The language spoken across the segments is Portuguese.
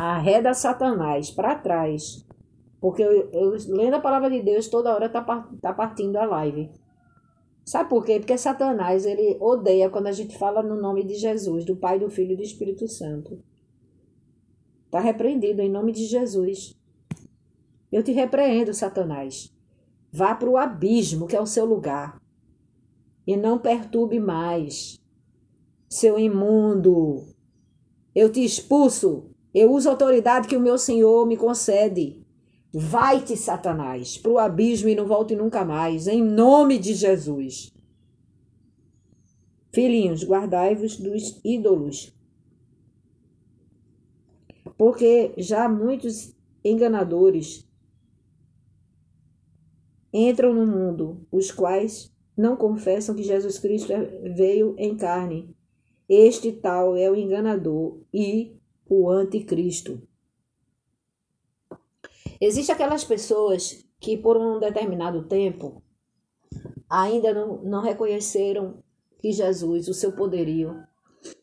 Arreda Satanás para trás. Porque eu lendo a palavra de Deus, toda hora tá partindo a live. Sabe por quê? Porque Satanás, ele odeia quando a gente fala no nome de Jesus, do Pai, do Filho e do Espírito Santo. Está repreendido em nome de Jesus. Eu te repreendo, Satanás. Vá para o abismo, que é o seu lugar. E não perturbe mais, seu imundo. Eu te expulso. Eu uso a autoridade que o meu Senhor me concede. Vai-te, Satanás, para o abismo e não volte nunca mais, em nome de Jesus. Filhinhos, guardai-vos dos ídolos, porque já muitos enganadores entram no mundo, os quais não confessam que Jesus Cristo veio em carne. Este tal é o enganador e o anticristo. Existem aquelas pessoas que por um determinado tempo ainda não reconheceram que Jesus, o seu poderio,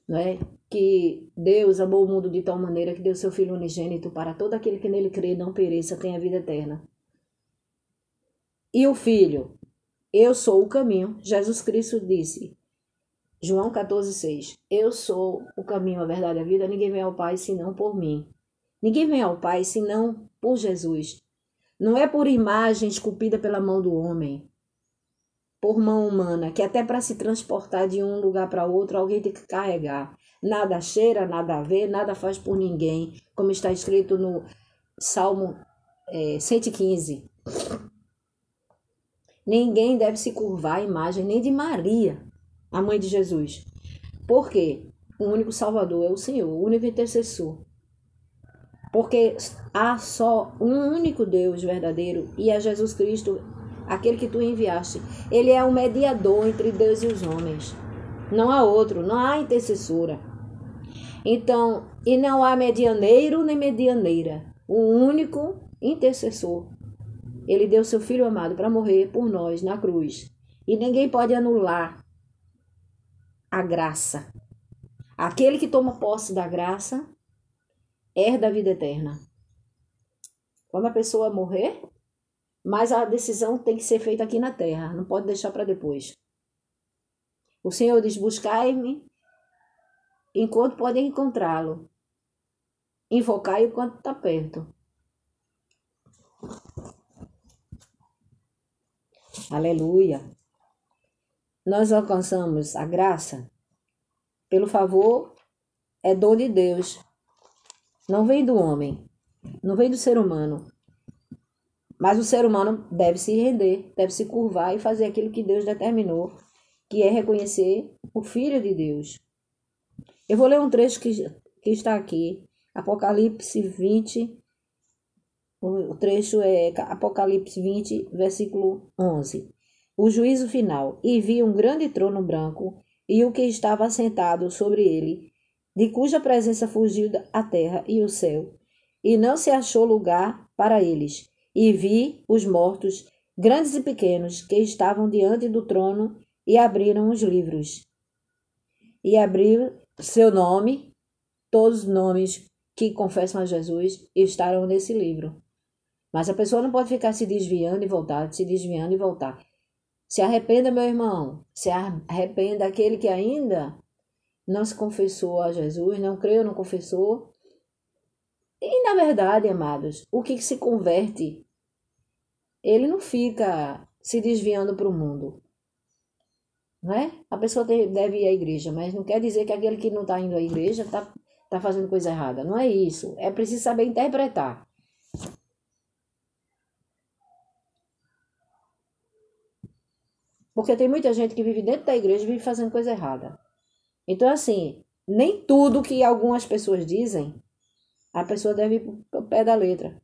né? Que Deus amou o mundo de tal maneira que deu seu Filho unigênito para todo aquele que nele crê não pereça, tenha vida eterna. E o Filho, eu sou o caminho. Jesus Cristo disse, João 14,6, eu sou o caminho, a verdade e a vida, ninguém vem ao Pai senão por mim. Ninguém vem ao Pai senão por Jesus. Não é por imagem esculpida pela mão do homem, por mão humana, que até para se transportar de um lugar para outro, alguém tem que carregar. Nada cheira, nada vê, nada faz por ninguém, como está escrito no Salmo 115. Ninguém deve se curvar à imagem nem de Maria, a mãe de Jesus. Por quê? O único Salvador é o Senhor, o único intercessor. Porque há só um único Deus verdadeiro e é Jesus Cristo, aquele que tu enviaste. Ele é o mediador entre Deus e os homens. Não há outro, não há intercessora. Então, e não há medianeiro nem medianeira. O único intercessor. Ele deu seu Filho amado para morrer por nós na cruz. E ninguém pode anular a graça. Aquele que toma posse da graça herda a vida eterna. Quando a pessoa morrer, mas a decisão tem que ser feita aqui na terra, não pode deixar para depois. O Senhor diz, buscai-me enquanto podem encontrá-lo. Invocai enquanto está perto. Aleluia. Nós alcançamos a graça pelo favor, é dom de Deus. Não vem do homem, não vem do ser humano. Mas o ser humano deve se render, deve se curvar e fazer aquilo que Deus determinou, que é reconhecer o Filho de Deus. Eu vou ler um trecho que está aqui, Apocalipse 20, o trecho é Apocalipse 20, versículo 11. O juízo final. E vi um grande trono branco, e o que estava assentado sobre ele, de cuja presença fugiu a terra e o céu, e não se achou lugar para eles. E vi os mortos, grandes e pequenos, que estavam diante do trono, e abriram os livros. E abriu seu nome, todos os nomes que confessam a Jesus estarão nesse livro. Mas a pessoa não pode ficar se desviando e voltar, se desviando e voltar. Se arrependa, meu irmão, se arrependa aquele que ainda não se confessou a Jesus, não creu, não confessou. E, na verdade, amados, o que se converte, ele não fica se desviando para o mundo. Não é? A pessoa deve ir à igreja, mas não quer dizer que aquele que não está indo à igreja está fazendo coisa errada. Não é isso. É preciso saber interpretar. Porque tem muita gente que vive dentro da igreja e vive fazendo coisa errada. Então, assim, nem tudo que algumas pessoas dizem, a pessoa deve ir para o pé da letra.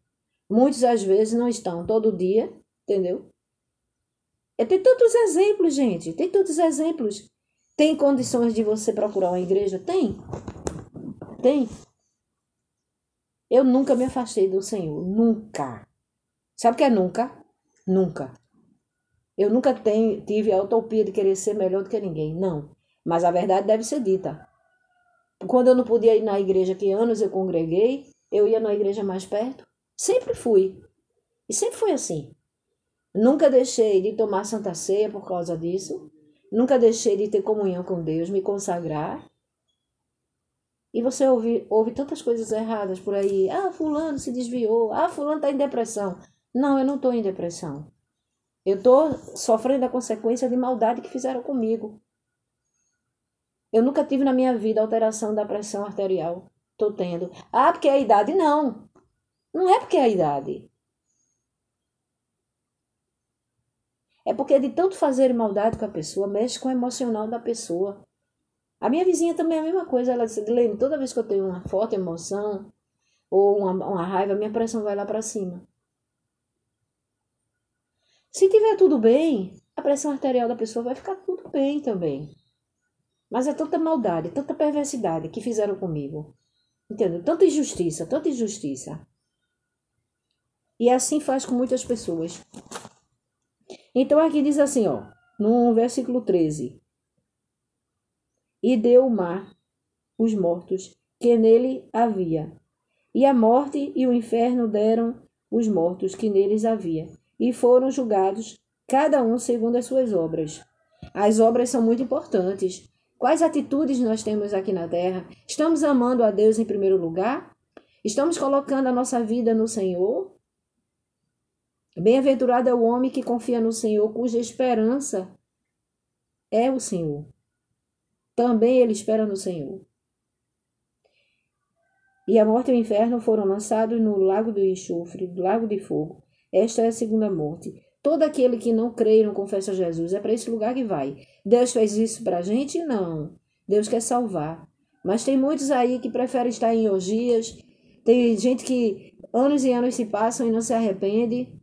Muitos, às vezes, não estão todo dia, entendeu? Tem tantos exemplos, gente. Tem tantos exemplos. Tem condições de você procurar uma igreja? Tem. Tem. Eu nunca me afastei do Senhor. Nunca. Sabe o que é nunca? Nunca. Eu nunca tive a utopia de querer ser melhor do que ninguém. Não. Mas a verdade deve ser dita. Quando eu não podia ir na igreja que anos eu congreguei, eu ia na igreja mais perto. Sempre fui. E sempre foi assim. Nunca deixei de tomar Santa Ceia por causa disso. Nunca deixei de ter comunhão com Deus, me consagrar. E você ouve tantas coisas erradas por aí. Ah, fulano se desviou. Ah, fulano está em depressão. Não, eu não estou em depressão. Eu estou sofrendo a consequência de maldade que fizeram comigo. Eu nunca tive na minha vida alteração da pressão arterial. Estou tendo. Ah, porque é a idade? Não. Não é porque é a idade. É porque de tanto fazer maldade com a pessoa, mexe com o emocional da pessoa. A minha vizinha também é a mesma coisa. Ela disse, Edilene, toda vez que eu tenho uma forte emoção ou uma raiva, minha pressão vai lá para cima. Se tiver tudo bem, a pressão arterial da pessoa vai ficar tudo bem também. Mas é tanta maldade, tanta perversidade que fizeram comigo. Entendeu? Tanta injustiça, tanta injustiça. E assim faz com muitas pessoas. Então aqui diz assim, ó, no versículo 13. E deu o mar os mortos que nele havia. E a morte e o inferno deram os mortos que neles havia. E foram julgados, cada um segundo as suas obras. As obras são muito importantes. Quais atitudes nós temos aqui na terra? Estamos amando a Deus em primeiro lugar? Estamos colocando a nossa vida no Senhor? Bem-aventurado é o homem que confia no Senhor, cuja esperança é o Senhor. Também ele espera no Senhor. E a morte e o inferno foram lançados no lago do enxofre, do lago de fogo. Esta é a segunda morte. Todo aquele que não crê e não confessa Jesus é para esse lugar que vai. Deus fez isso para a gente? Não. Deus quer salvar. Mas tem muitos aí que preferem estar em orgias. Tem gente que anos e anos se passam e não se arrepende.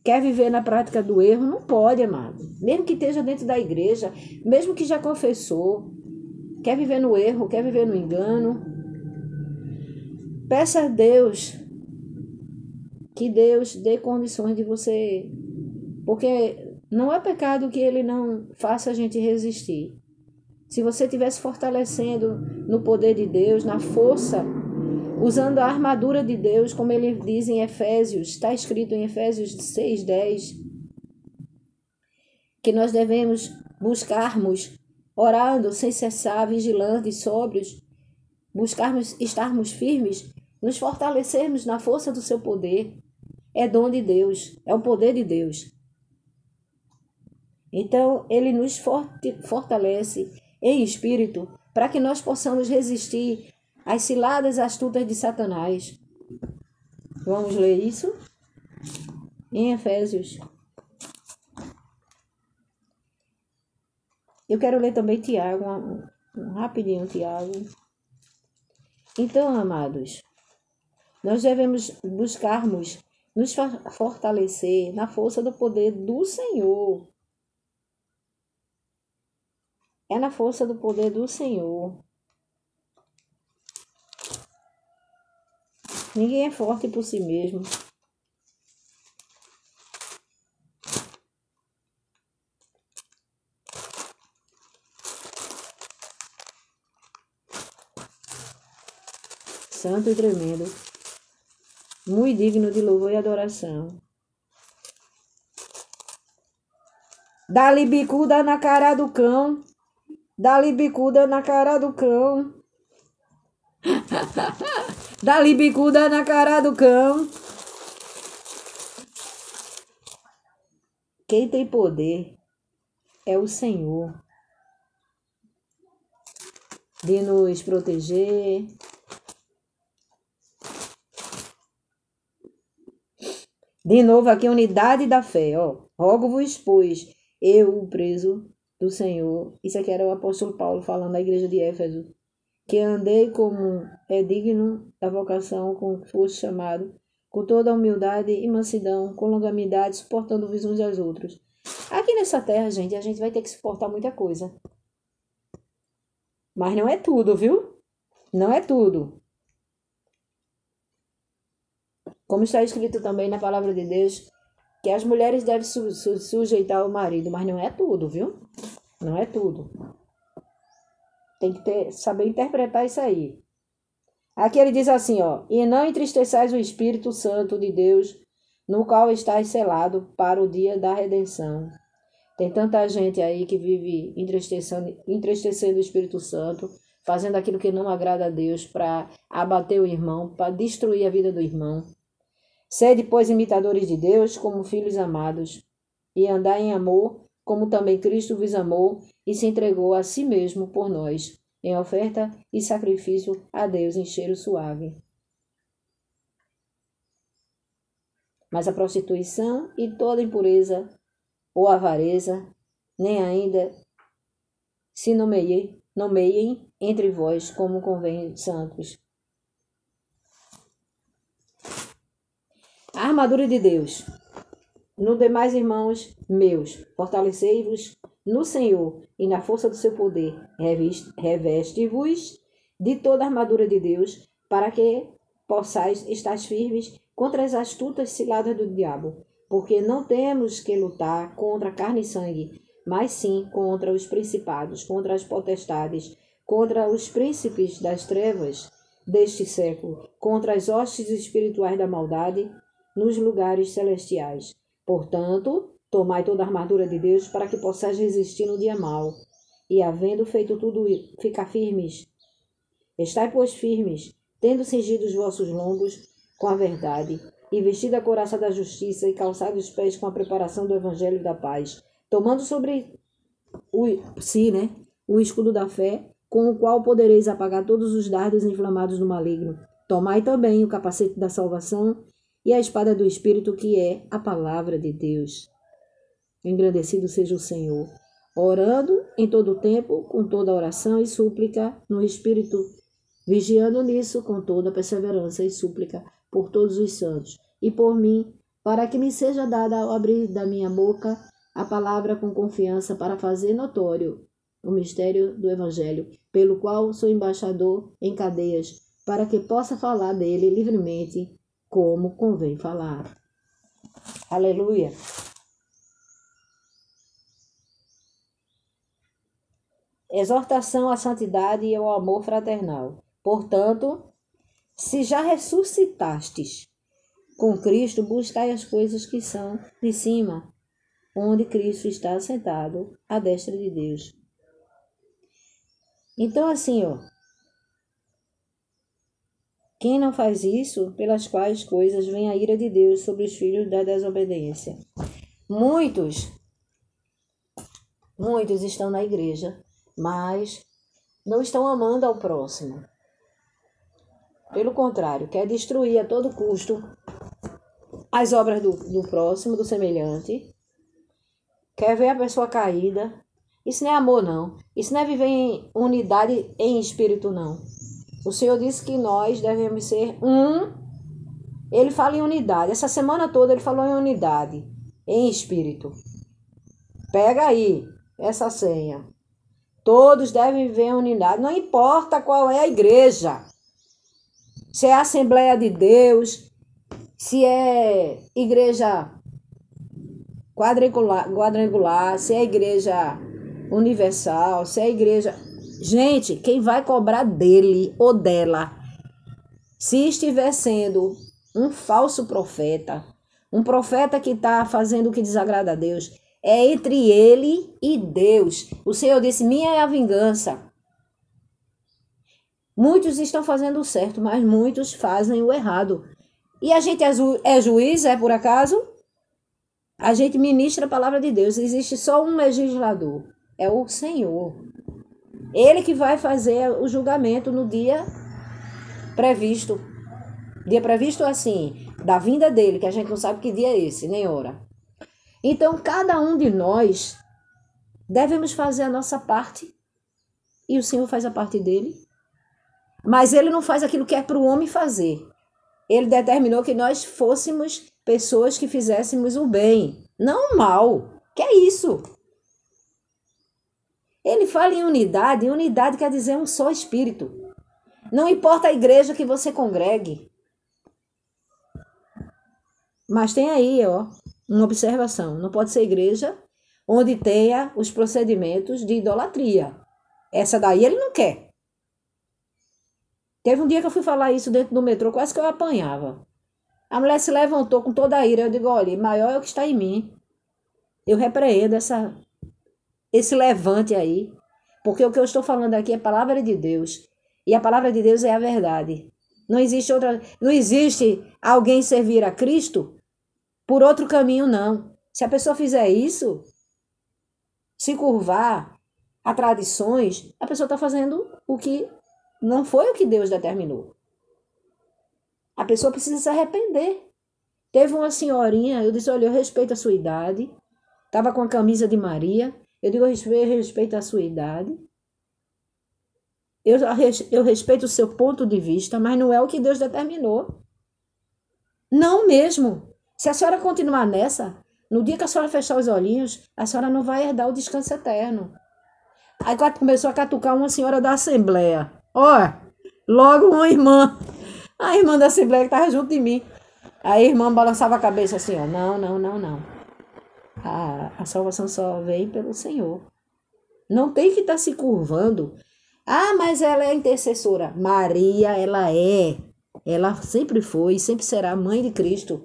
Quer viver na prática do erro? Não pode, amado. Mesmo que esteja dentro da igreja, mesmo que já confessou. Quer viver no erro, quer viver no engano. Peça a Deus que Deus dê condições de você, porque não é pecado que ele não faça a gente resistir. Se você estivesse fortalecendo no poder de Deus, na força, usando a armadura de Deus, como ele diz em Efésios, está escrito em Efésios 6:10, que nós devemos buscarmos, orando sem cessar, vigilantes, sóbrios, buscarmos estarmos firmes, nos fortalecermos na força do seu poder. É dom de Deus, é o poder de Deus. Então, ele nos fortalece em espírito para que nós possamos resistir às ciladas astutas de Satanás. Vamos ler isso? Em Efésios. Eu quero ler também Tiago, rapidinho Tiago. Então, amados, nós devemos buscarmos nos fortalecer na força do poder do Senhor. É na força do poder do Senhor. Ninguém é forte por si mesmo. Santo e tremendo. Muito digno de louvor e adoração. Dá-lhe bicuda na cara do cão. Dá-lhe bicuda na cara do cão. Dá-lhe bicuda na cara do cão. Quem tem poder é o Senhor de nos proteger. De novo aqui, unidade da fé, ó. Rogo-vos, pois, eu, o preso do Senhor. Isso aqui era o apóstolo Paulo falando à igreja de Éfeso. Que andei como é digno da vocação com que foste chamado, com toda a humildade e mansidão, com longanimidade, suportando-vos uns aos outros. Aqui nessa terra, gente, a gente vai ter que suportar muita coisa. Mas não é tudo, viu? Não é tudo. Como está escrito também na palavra de Deus, que as mulheres devem sujeitar ao marido, mas não é tudo, viu? Não é tudo. Tem que saber interpretar isso aí. Aqui ele diz assim, ó, e não entristeçais o Espírito Santo de Deus, no qual estáis selado para o dia da redenção. Tem tanta gente aí que vive entristecendo o Espírito Santo, fazendo aquilo que não agrada a Deus para abater o irmão, para destruir a vida do irmão. Sede, pois, imitadores de Deus, como filhos amados, e andai em amor, como também Cristo vos amou e se entregou a si mesmo por nós, em oferta e sacrifício a Deus em cheiro suave. Mas a prostituição e toda impureza ou avareza, nem ainda se nomeiem entre vós como convém santos. A armadura de Deus. No demais, irmãos meus, fortalecei-vos no Senhor e na força do seu poder. Reveste-vos de toda a armadura de Deus, para que possais estar firmes contra as astutas ciladas do diabo. Porque não temos que lutar contra carne e sangue, mas sim contra os principados, contra as potestades, contra os príncipes das trevas deste século, contra as hostes espirituais da maldade nos lugares celestiais. Portanto, tomai toda a armadura de Deus para que possais resistir no dia mau, e havendo feito tudo, ficar firmes. Estai, pois, firmes, tendo cingido os vossos lombos com a verdade, e vestido a couraça da justiça, e calçado os pés com a preparação do evangelho da paz, tomando sobre o escudo da fé, com o qual podereis apagar todos os dardos inflamados do maligno. Tomai também o capacete da salvação e a espada do Espírito, que é a palavra de Deus. Engrandecido seja o Senhor, orando em todo o tempo, com toda oração e súplica no Espírito, vigiando nisso com toda perseverança e súplica por todos os santos, e por mim, para que me seja dada ao abrir da minha boca a palavra com confiança para fazer notório o mistério do Evangelho, pelo qual sou embaixador em cadeias, para que possa falar dele livremente, como convém falar. Aleluia! Exortação à santidade e ao amor fraternal. Portanto, se já ressuscitastes com Cristo, buscai as coisas que são de cima, onde Cristo está sentado à destra de Deus. Então, assim, ó, quem não faz isso, pelas quais coisas vem a ira de Deus sobre os filhos da desobediência. Muitos estão na igreja, mas não estão amando ao próximo. Pelo contrário, quer destruir a todo custo as obras do próximo, do semelhante. Quer ver a pessoa caída. Isso não é amor, não. Isso não é viver em unidade em espírito, não. O Senhor disse que nós devemos ser um. Ele fala em unidade. Essa semana toda ele falou em unidade, em espírito. Pega aí essa senha. Todos devem viver em unidade. Não importa qual é a igreja. Se é a Assembleia de Deus, se é igreja quadrangular, se é igreja universal, se é igreja... Gente, quem vai cobrar dele ou dela, se estiver sendo um falso profeta, um profeta que está fazendo o que desagrada a Deus, é entre ele e Deus. O Senhor disse, minha é a vingança. Muitos estão fazendo o certo, mas muitos fazem o errado. E a gente é juiz, é por acaso? A gente ministra a palavra de Deus. Existe só um legislador, é o Senhor. Ele que vai fazer o julgamento no dia previsto. Dia previsto assim, da vinda dele, que a gente não sabe que dia é esse, nem hora. Então, cada um de nós devemos fazer a nossa parte. E o Senhor faz a parte dele. Mas ele não faz aquilo que é para o homem fazer. Ele determinou que nós fôssemos pessoas que fizéssemos o bem, não o mal. Que é isso? Ele fala em unidade, e unidade quer dizer um só espírito. Não importa a igreja que você congregue. Mas tem aí, ó, uma observação. Não pode ser igreja onde tenha os procedimentos de idolatria. Essa daí ele não quer. Teve um dia que eu fui falar isso dentro do metrô, quase que eu apanhava. A mulher se levantou com toda a ira. Eu digo, olha, maior é o que está em mim. Eu repreendo esse levante aí. Porque o que eu estou falando aqui é palavra de Deus. E a palavra de Deus é a verdade. Não existe alguém servir a Cristo por outro caminho, não. Se a pessoa fizer isso, se curvar a tradições, a pessoa está fazendo o que não foi o que Deus determinou. A pessoa precisa se arrepender. Teve uma senhorinha, eu disse, olha, eu respeito a sua idade. Estava com a camisa de Maria. Eu digo, eu respeito a sua idade. Eu respeito o seu ponto de vista, mas não é o que Deus determinou. Não mesmo. Se a senhora continuar nessa, no dia que a senhora fechar os olhinhos, a senhora não vai herdar o descanso eterno. Aí começou a catucar uma senhora da Assembleia. Olha, logo uma irmã. A irmã da Assembleia que estava junto de mim. Aí a irmã balançava a cabeça assim, ó. Não, não, não, não. A salvação só vem pelo Senhor. Não tem que estar se curvando. Ah, mas ela é intercessora. Maria, ela é. Ela sempre foi e sempre será mãe de Cristo.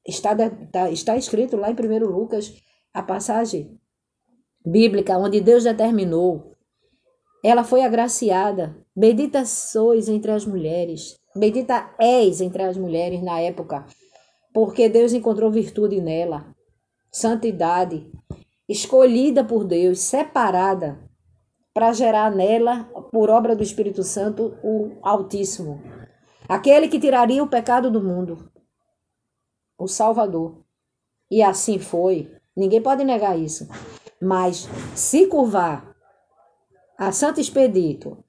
Está escrito lá em 1 Lucas, a passagem bíblica, onde Deus determinou. Ela foi agraciada. Bendita sois entre as mulheres. Bendita és entre as mulheres na época. Porque Deus encontrou virtude nela. Santidade. Escolhida por Deus, separada, para gerar nela, por obra do Espírito Santo, o Altíssimo. Aquele que tiraria o pecado do mundo. O Salvador. E assim foi. Ninguém pode negar isso. Mas se curvar a Santo Expedito,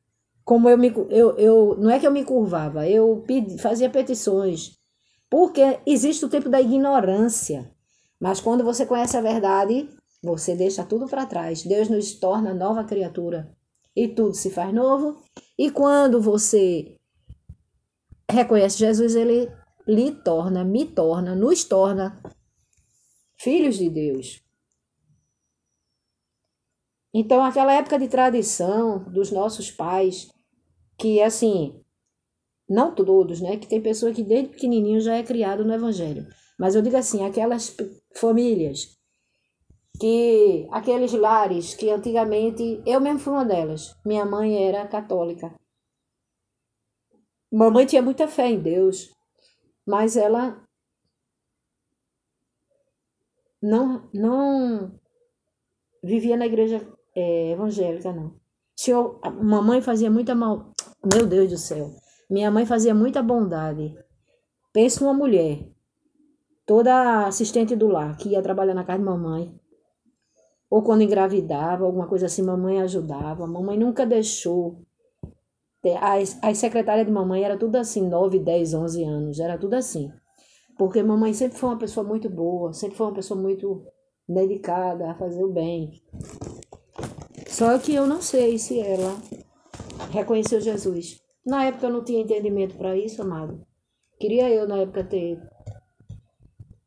como eu não é que eu me curvava, eu fazia petições. Porque existe o tempo da ignorância. Mas quando você conhece a verdade, você deixa tudo para trás. Deus nos torna nova criatura. E tudo se faz novo. E quando você reconhece Jesus, ele lhe torna, me torna, nos torna filhos de Deus. Então, aquela época de tradição dos nossos pais, que assim, não todos, né? Que tem pessoa que desde pequenininho já é criado no Evangelho. Mas eu digo assim, aquelas famílias, aqueles lares que antigamente, eu mesmo fui uma delas. Minha mãe era católica. Mamãe tinha muita fé em Deus, mas ela não vivia na igreja evangélica, não. Mamãe fazia muita mal. Meu Deus do céu. Minha mãe fazia muita bondade. Pensa numa mulher, toda assistente do lar, que ia trabalhar na casa de mamãe. Ou quando engravidava, alguma coisa assim, mamãe ajudava. Mamãe nunca deixou. As secretárias de mamãe era tudo assim, 9, 10, 11 anos. Era tudo assim. Porque mamãe sempre foi uma pessoa muito boa, sempre foi uma pessoa muito dedicada a fazer o bem. Só que eu não sei se ela reconheceu Jesus. Na época eu não tinha entendimento para isso, amado. Queria eu, na época, ter.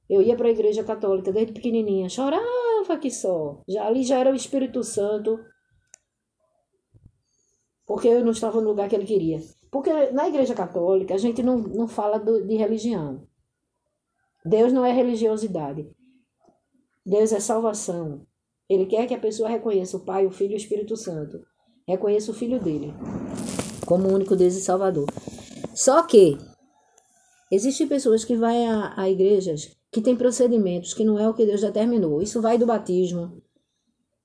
Eu ia para a igreja católica desde pequenininha, chorava que só. Ali já era o Espírito Santo, porque eu não estava no lugar que ele queria. Porque na igreja católica a gente não fala de religião. Deus não é religiosidade. Deus é salvação. Ele quer que a pessoa reconheça o Pai, o Filho e o Espírito Santo. Reconheça o Filho dele como o único Deus e Salvador. Só que existem pessoas que vão a igrejas que têm procedimentos que não é o que Deus determinou. Isso vai do batismo,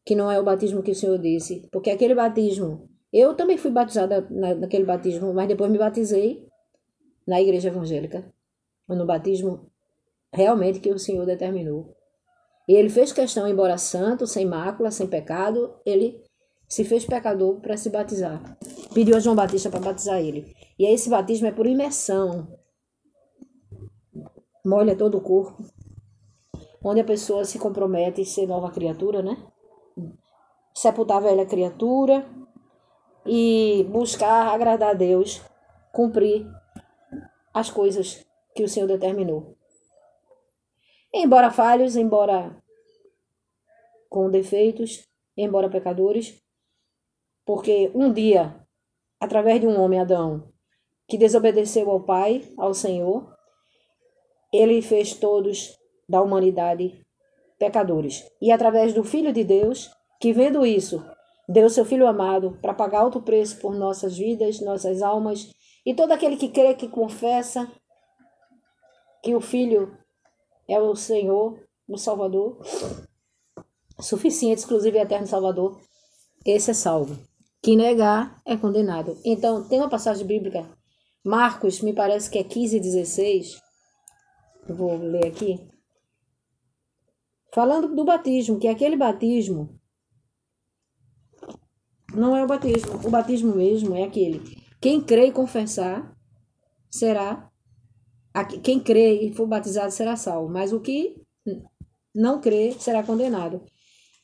que não é o batismo que o Senhor disse. Porque aquele batismo... Eu também fui batizada naquele batismo, mas depois me batizei na igreja evangélica. No batismo realmente que o Senhor determinou. E ele fez questão, embora santo, sem mácula, sem pecado, ele se fez pecador para se batizar. Pediu a João Batista para batizar ele. E esse batismo é por imersão. Molha todo o corpo. Onde a pessoa se compromete a ser nova criatura, né? Sepultar a velha criatura e buscar agradar a Deus, cumprir as coisas que o Senhor determinou. Embora falhos, embora com defeitos, embora pecadores, porque um dia através de um homem, Adão, que desobedeceu ao Pai, ao Senhor, ele fez todos da humanidade pecadores. E através do Filho de Deus, que vendo isso, deu seu Filho amado para pagar alto preço por nossas vidas, nossas almas, e todo aquele que crê, que confessa que o Filho é o Senhor, o Salvador, suficiente, exclusivo e eterno Salvador, esse é salvo. Quem negar é condenado. Então, tem uma passagem bíblica, Marcos, me parece que é 15:16, eu vou ler aqui, falando do batismo, que aquele batismo não é o batismo mesmo é aquele. Quem crê e confessar será, quem crê e for batizado será salvo, mas o que não crê será condenado.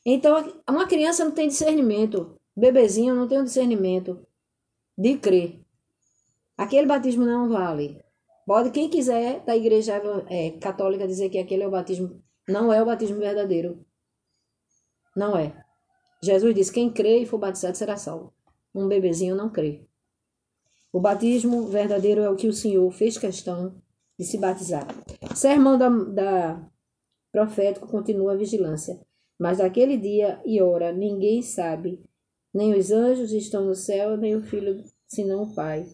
Então, uma criança não tem discernimento, bebezinho não tem o discernimento de crer. Aquele batismo não vale. Pode quem quiser da igreja católica dizer que aquele é o batismo, não é o batismo verdadeiro. Não é. Jesus disse, quem crê e for batizado será salvo. Um bebezinho não crê. O batismo verdadeiro é o que o Senhor fez questão de se batizar. Sermão da profético continua a vigilância. Mas daquele dia e hora ninguém sabe, nem os anjos estão no céu, nem o Filho, senão o Pai.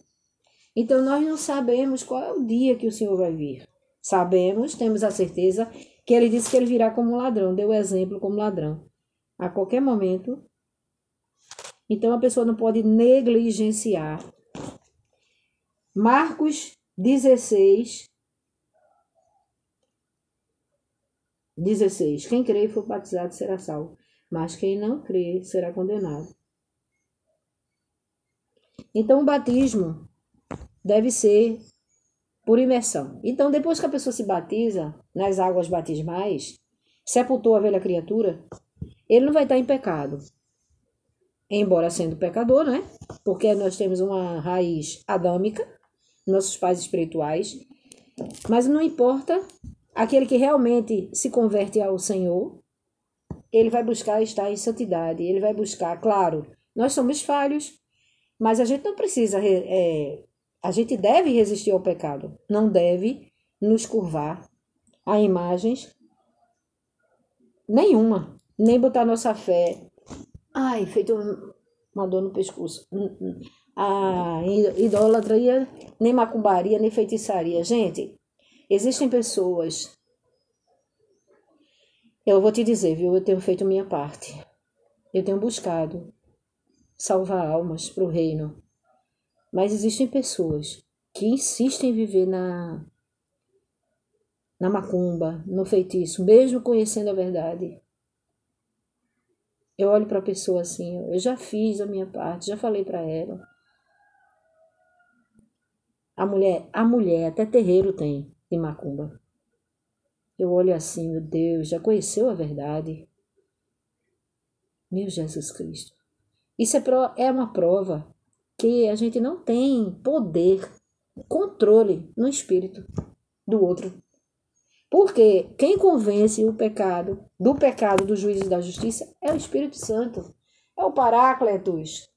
Então nós não sabemos qual é o dia que o Senhor vai vir. Sabemos, temos a certeza, que ele disse que ele virá como ladrão, deu o exemplo como ladrão. A qualquer momento. Então a pessoa não pode negligenciar. Marcos 16. Quem crê e for batizado será salvo, mas quem não crê será condenado. Então o batismo deve ser por imersão. Então depois que a pessoa se batiza nas águas batismais, sepultou a velha criatura, ele não vai estar em pecado. Embora sendo pecador, né? Porque nós temos uma raiz adâmica, nossos pais espirituais, mas não importa. Aquele que realmente se converte ao Senhor, ele vai buscar estar em santidade. Ele vai buscar, claro, nós somos falhos, mas a gente não precisa, a gente deve resistir ao pecado. Não deve nos curvar a imagens nenhuma, nem botar nossa fé. Ai, feito uma dor no pescoço. A idolatria, nem macumbaria, nem feitiçaria. Gente, existem pessoas, eu vou te dizer, viu? Eu tenho feito minha parte. Eu tenho buscado salvar almas para o reino. Mas existem pessoas que insistem em viver na macumba, no feitiço, mesmo conhecendo a verdade. Eu olho para a pessoa assim, eu já fiz a minha parte, já falei para ela. A mulher, até terreiro tem de macumba. Eu olho assim, meu Deus, já conheceu a verdade? Meu Jesus Cristo. Isso é uma prova que a gente não tem poder, controle no espírito do outro. Porque quem convence o pecado, do juízo e da justiça, é o Espírito Santo. É o Paráclitos.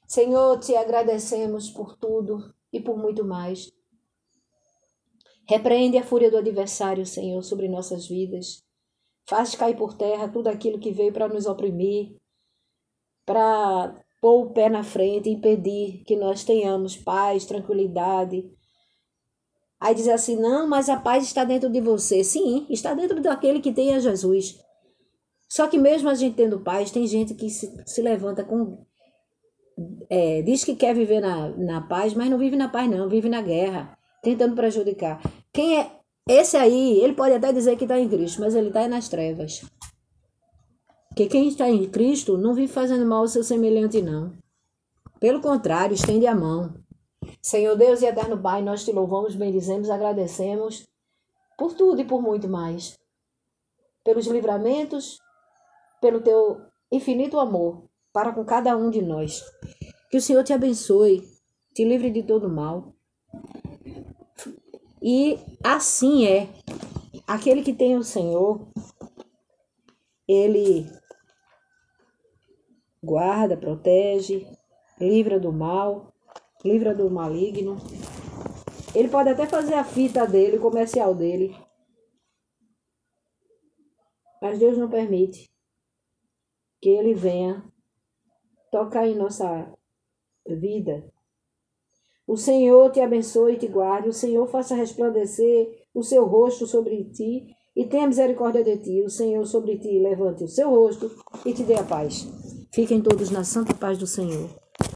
Senhor, te agradecemos por tudo e por muito mais. Repreende a fúria do adversário, Senhor, sobre nossas vidas. Faz cair por terra tudo aquilo que veio para nos oprimir, para pôr o pé na frente e impedir que nós tenhamos paz, tranquilidade. Aí dizer assim, não, mas a paz está dentro de você. Sim, está dentro daquele que tem a Jesus. Só que mesmo a gente tendo paz, tem gente que se levanta com... diz que quer viver na paz, mas não vive na paz não, vive na guerra, tentando prejudicar. Quem é esse aí, ele pode até dizer que está em Cristo, mas ele está nas trevas. Porque quem está em Cristo não vive fazendo mal ao seu semelhante, não. Pelo contrário, estende a mão. Senhor Deus e eterno Pai, nós te louvamos, bendizemos, agradecemos por tudo e por muito mais. Pelos livramentos, pelo teu infinito amor para com cada um de nós. Que o Senhor te abençoe, te livre de todo mal. E assim é. Aquele que tem o Senhor, ele guarda, protege, livra do mal. livra do maligno. Ele pode até fazer a fita dele, o comercial dele. Mas Deus não permite que ele venha tocar em nossa vida. O Senhor te abençoe e te guarde. O Senhor faça resplandecer o seu rosto sobre ti e tenha misericórdia de ti. O Senhor sobre ti levante o seu rosto e te dê a paz. Fiquem todos na santa paz do Senhor.